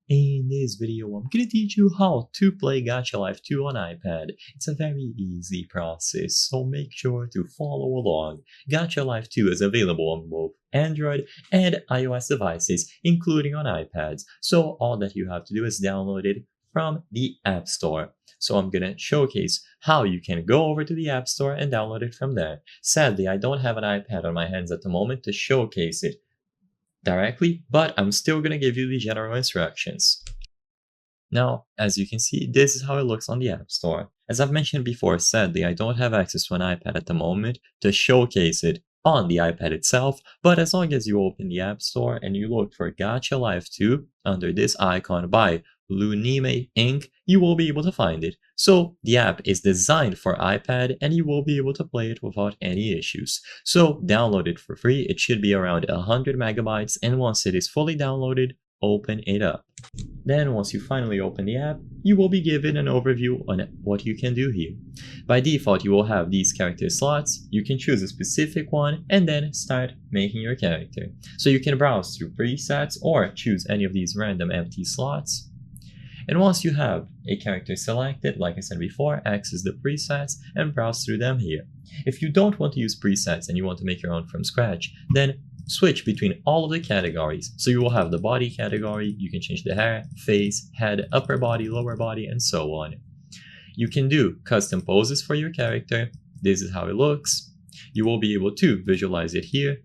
In this video, I'm going to teach you how to play Gacha Life 2 on iPad. It's a very easy process, so make sure to follow along. Gacha Life 2 is available on both Android and iOS devices, including on iPads. So all that you have to do is download it from the App Store. So I'm going to showcase how you can go over to the App Store and download it from there. Sadly, I don't have an iPad on my hands at the moment to showcase it directly, but I'm still going to give you the general instructions. Now, as you can see, this is how it looks on the App Store. As I've mentioned before, sadly, I don't have access to an iPad at the moment to showcase it on the iPad itself, but as long as you open the App Store and you look for Gacha Life 2 under this icon by Lunime Inc., you will be able to find it. So the app is designed for iPad and you will be able to play it without any issues. So download it for free. It should be around 100 megabytes, and once it is fully downloaded, open it up. Then once you finally open the app, you will be given an overview on what you can do here. By default, you will have these character slots. You can choose a specific one and then start making your character. So you can browse through presets or choose any of these random empty slots. And once you have a character selected, like I said before, access the presets and browse through them here. If you don't want to use presets and you want to make your own from scratch, then switch between all of the categories. So you will have the body category, you can change the hair, face, head, upper body, lower body, and so on. You can do custom poses for your character. This is how it looks. You will be able to visualize it here.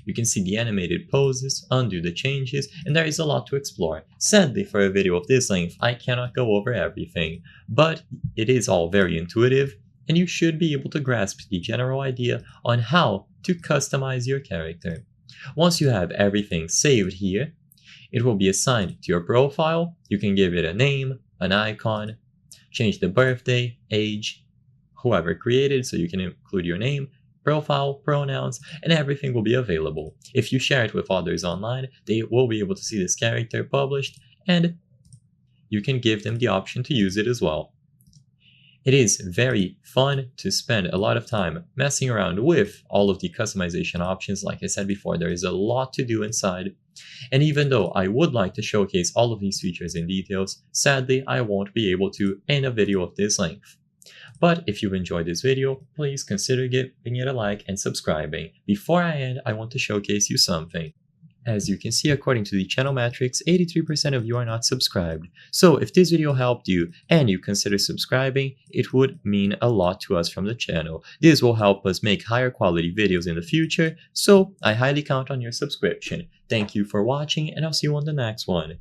You can see the animated poses, undo the changes, and there is a lot to explore. Sadly, for a video of this length, I cannot go over everything, but it is all very intuitive, and you should be able to grasp the general idea on how to customize your character. Once you have everything saved here, it will be assigned to your profile. You can give it a name, an icon, change the birthday, age, whoever created, so you can include your name, profile, pronouns, and everything will be available. If you share it with others online, they will be able to see this character published, and you can give them the option to use it as well. It is very fun to spend a lot of time messing around with all of the customization options. Like I said before, there is a lot to do inside. And even though I would like to showcase all of these features in details, sadly, I won't be able to in a video of this length. But if you enjoyed this video, please consider giving it a like and subscribing. Before I end, I want to showcase you something. As you can see, according to the channel metrics, 83% of you are not subscribed. So if this video helped you and you consider subscribing, it would mean a lot to us from the channel. This will help us make higher quality videos in the future, so I highly count on your subscription. Thank you for watching, and I'll see you on the next one.